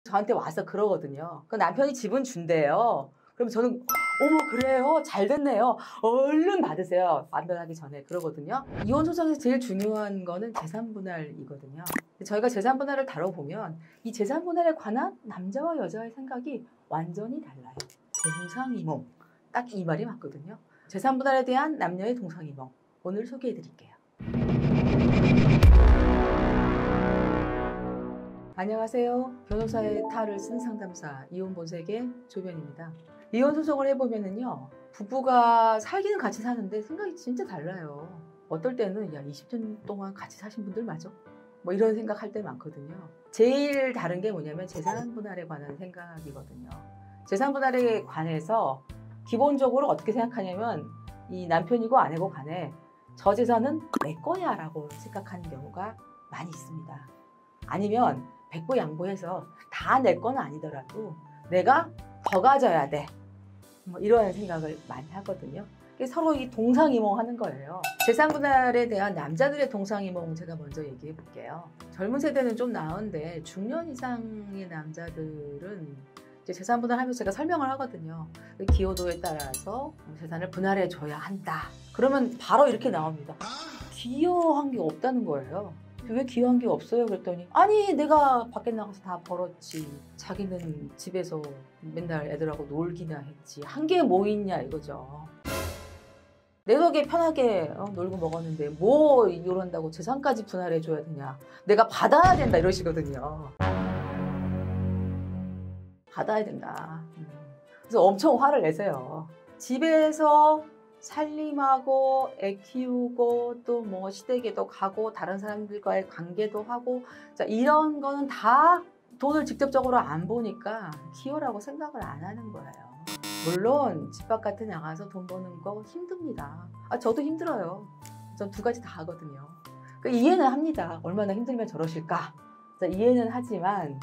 저한테 와서 그러거든요. 그 남편이 집은 준대요. 그럼 저는 어머 그래요? 잘 됐네요. 얼른 받으세요. 완변하기 전에 그러거든요. 이혼 소송에서 제일 중요한 거는 재산 분할이거든요. 저희가 재산 분할을 다뤄보면 이 재산 분할에 관한 남자와 여자의 생각이 완전히 달라요. 동상이몽. 딱 이 말이 맞거든요. 재산 분할에 대한 남녀의 동상이몽. 오늘 소개해 드릴게요. 안녕하세요. 변호사의 탈을 쓴 상담사 이혼 본색의 조변입니다. 이혼 소송을 해보면은요, 부부가 살기는 같이 사는데 생각이 진짜 달라요. 어떨 때는 야 20년 동안 같이 사신 분들 맞아? 뭐 이런 생각할 때 많거든요. 제일 다른 게 뭐냐면 재산 분할에 관한 생각이거든요. 재산 분할에 관해서 기본적으로 어떻게 생각하냐면 이 남편이고 아내고 간에 저 재산은 내 거야 라고 생각하는 경우가 많이 있습니다. 아니면 백보양보해서 다 내 건 아니더라도 내가 더 가져야 돼. 뭐 이런 생각을 많이 하거든요. 서로 이 동상이몽 하는 거예요. 재산 분할에 대한 남자들의 동상이몽 제가 먼저 얘기해 볼게요. 젊은 세대는 좀 나은데 중년 이상의 남자들은 이제 재산 분할하면서 제가 설명을 하거든요. 기여도에 따라서 재산을 분할해 줘야 한다. 그러면 바로 이렇게 나옵니다. 기여한 게 없다는 거예요. 왜 기여한 게 없어요? 그랬더니 아니 내가 밖에 나가서 다 벌었지. 자기는 집에서 맨날 애들하고 놀기나 했지. 한 게 뭐 있냐 이거죠. 내 덕에 편하게 놀고 먹었는데 뭐 이런다고 재산까지 분할해 줘야 되냐. 내가 받아야 된다 이러시거든요. 받아야 된다. 그래서 엄청 화를 내세요. 집에서 살림하고 애 키우고 또 뭐 시댁에도 가고 다른 사람들과의 관계도 하고 자 이런 거는 다 돈을 직접적으로 안 보니까 기여라고 생각을 안 하는 거예요. 물론 집 바깥에 나가서 돈 버는 거 힘듭니다. 저도 힘들어요. 전 두 가지 다 하거든요. 이해는 합니다. 얼마나 힘들면 저러실까. 이해는 하지만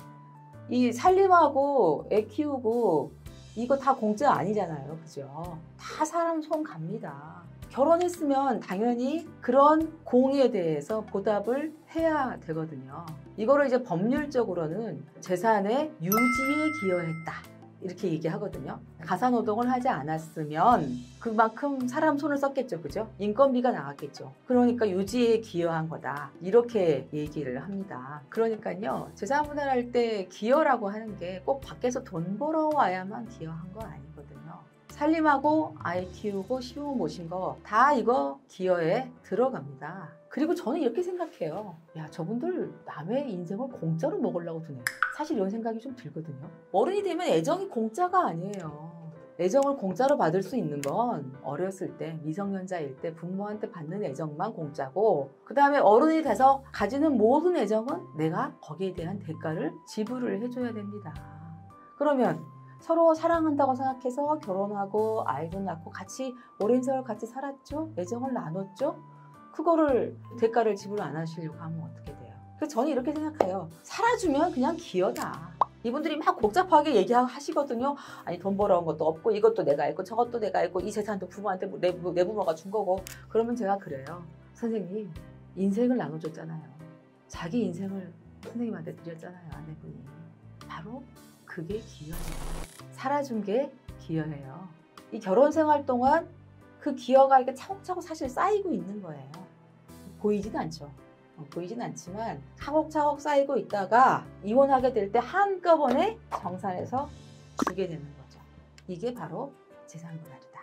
이 살림하고 애 키우고 이거 다 공짜 아니잖아요. 그죠? 다 사람 손 갑니다. 결혼했으면 당연히 그런 공에 대해서 보답을 해야 되거든요. 이거를 이제 법률적으로는 재산의 유지에 기여했다. 이렇게 얘기하거든요. 가사노동을 하지 않았으면 그만큼 사람 손을 썼겠죠. 그죠? 인건비가 나갔겠죠. 그러니까 유지에 기여한 거다. 이렇게 얘기를 합니다. 그러니까요. 재산 분할할 때 기여라고 하는 게 꼭 밖에서 돈 벌어와야만 기여한 거 아니거든요. 살림하고 아이 키우고 시부모 모신 거 다 이거 기여에 들어갑니다. 그리고 저는 이렇게 생각해요. 야 저분들 남의 인생을 공짜로 먹으려고 드네. 사실 이런 생각이 좀 들거든요. 어른이 되면 애정이 공짜가 아니에요. 애정을 공짜로 받을 수 있는 건 어렸을 때 미성년자일 때 부모한테 받는 애정만 공짜고 그 다음에 어른이 돼서 가지는 모든 애정은 내가 거기에 대한 대가를 지불을 해줘야 됩니다. 그러면 서로 사랑한다고 생각해서 결혼하고 아이도 낳고 같이 오랜 세월 같이 살았죠? 애정을 나눴죠? 그거를 대가를 지불 안 하시려고 하면 어떻게 돼요? 그래서 저는 이렇게 생각해요. 살아주면 그냥 기여다. 이분들이 막 복잡하게 얘기하시거든요. 아니 돈 벌어온 것도 없고 이것도 내가 했고 저것도 내가 했고 이 재산도 부모한테 내 부모가 준 거고. 그러면 제가 그래요. 선생님 인생을 나눠줬잖아요. 자기 인생을 선생님한테 드렸잖아요. 아내분이. 바로 그게 기여예요. 살아준 게 기여예요. 이 결혼 생활 동안 그 기여가 이렇게 차곡차곡 사실 쌓이고 있는 거예요. 보이지는 않죠. 보이지는 않지만 차곡차곡 쌓이고 있다가 이혼하게 될 때 한꺼번에 정산해서 주게 되는 거죠. 이게 바로 재산 분할이다.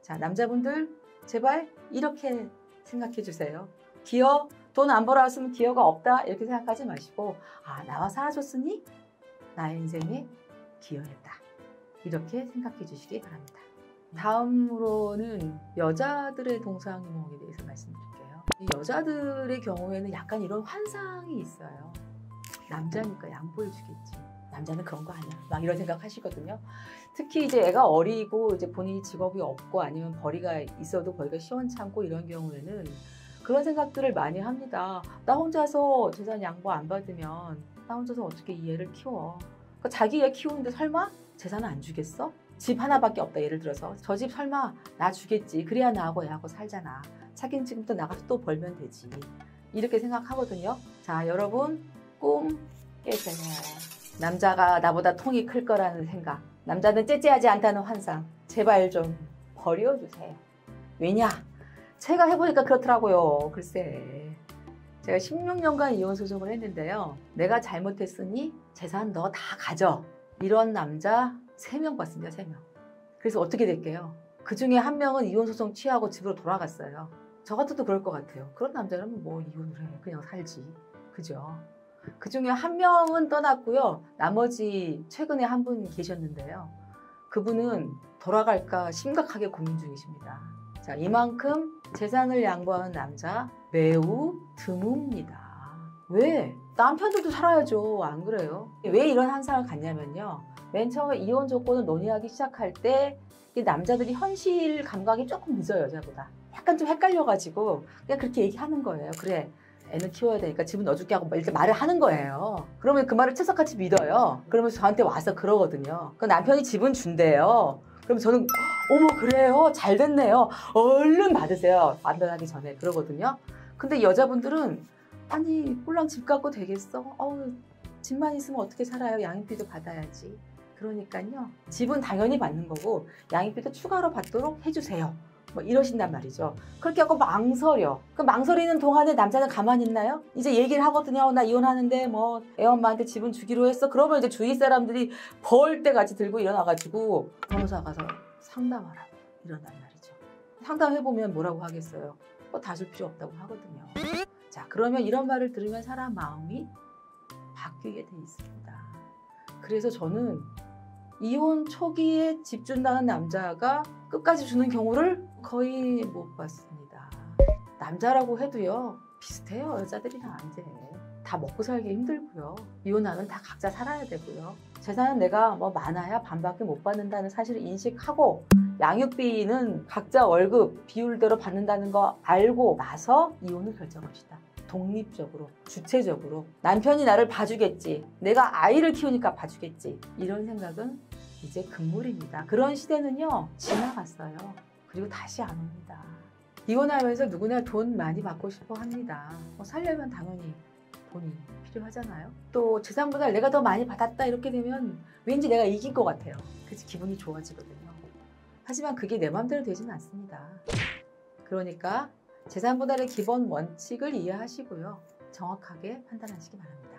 자, 남자분들 제발 이렇게 생각해 주세요. 기여, 돈 안 벌어왔으면 기여가 없다 이렇게 생각하지 마시고 나와 살아줬으니 나의 인생에 기여했다. 이렇게 생각해 주시기 바랍니다. 다음으로는 여자들의 동상이몽에 대해서 말씀드릴게요. 이 여자들의 경우에는 약간 이런 환상이 있어요. 남자니까 양보해 주겠지. 남자는 그런 거 아니야. 막 이런 생각 하시거든요. 특히 이제 애가 어리고 이제 본인이 직업이 없고 아니면 벌이가 있어도 벌이가 시원찮고 이런 경우에는 그런 생각들을 많이 합니다. 나 혼자서 재산 양보 안 받으면 나 혼자서 어떻게 이 애를 키워. 그러니까 자기 애 키우는데 설마 재산은 안 주겠어? 집 하나밖에 없다 예를 들어서 저 집 설마 나 주겠지. 그래야 나하고 애하고 살잖아. 자기는 지금부터 나가서 또 벌면 되지. 이렇게 생각하거든요. 자 여러분 꿈 깨세요. 남자가 나보다 통이 클 거라는 생각, 남자는 째째하지 않다는 환상, 제발 좀 버려주세요. 왜냐? 제가 해보니까 그렇더라고요. 글쎄, 제가 16년간 이혼 소송을 했는데요. 내가 잘못했으니 재산 너 다 가져. 이런 남자 3명 봤습니다. 3명. 그래서 어떻게 될게요? 그 중에 한 명은 이혼 소송 취하고 집으로 돌아갔어요. 저 같아도 그럴 것 같아요. 그런 남자라면 뭐 이혼을 해. 그냥 살지. 그죠? 그 중에 한 명은 떠났고요. 나머지 최근에 한 분 계셨는데요. 그분은 돌아갈까 심각하게 고민 중이십니다. 자, 이만큼 재산을 양보하는 남자 매우 드뭅니다. 왜? 남편들도 살아야죠. 안 그래요? 왜 이런 환상을 갖냐면요. 맨 처음에 이혼 조건을 논의하기 시작할 때 남자들이 현실 감각이 조금 늦어요, 여자보다. 약간 좀 헷갈려가지고 그냥 그렇게 얘기하는 거예요. 그래, 애는 키워야 되니까 집은 넣어줄게 하고 이렇게 말을 하는 거예요. 그러면 그 말을 채석같이 믿어요. 그러면서 저한테 와서 그러거든요. 그 남편이 집은 준대요. 그럼 저는 어머 그래요? 잘 됐네요. 얼른 받으세요. 완전하기 전에 그러거든요. 근데 여자분들은 아니 꼴랑 집 갖고 되겠어? 집만 있으면 어떻게 살아요? 양육비도 받아야지. 그러니까요. 집은 당연히 받는 거고 양육비도 추가로 받도록 해주세요. 뭐 이러신단 말이죠. 그렇게 하고 망설여. 그 망설이는 동안에 남자는 가만히 있나요? 이제 얘기를 하거든요. 나 이혼하는데 뭐 애엄마한테 집은 주기로 했어. 그러면 이제 주위 사람들이 벌떼같이 들고 일어나가지고 변호사 가서 상담하라고 이런단 말이죠. 상담해보면 뭐라고 하겠어요? 다 줄 필요 없다고 하거든요. 자, 그러면 이런 말을 들으면 사람 마음이 바뀌게 돼 있습니다. 그래서 저는 이혼 초기에 집 준다는 남자가 끝까지 주는 경우를 거의 못 봤습니다. 남자라고 해도요 비슷해요. 여자들이랑 이제 다 먹고 살기 힘들고요. 이혼하면 다 각자 살아야 되고요. 재산은 내가 뭐 많아야 반밖에 못 받는다는 사실을 인식하고 양육비는 각자 월급 비율대로 받는다는 거 알고 나서 이혼을 결정합시다. 독립적으로, 주체적으로. 남편이 나를 봐주겠지. 내가 아이를 키우니까 봐주겠지. 이런 생각은 이제 금물입니다. 그런 시대는요 지나갔어요. 그리고 다시 안 옵니다. 이혼하면서 누구나 돈 많이 받고 싶어 합니다. 살려면 당연히 돈이 필요하잖아요. 또 재산보다 내가 더 많이 받았다 이렇게 되면 왠지 내가 이긴 것 같아요. 그래서 기분이 좋아지거든요. 하지만 그게 내 마음대로 되지는 않습니다. 그러니까 재산분할의 기본 원칙을 이해하시고요. 정확하게 판단하시기 바랍니다.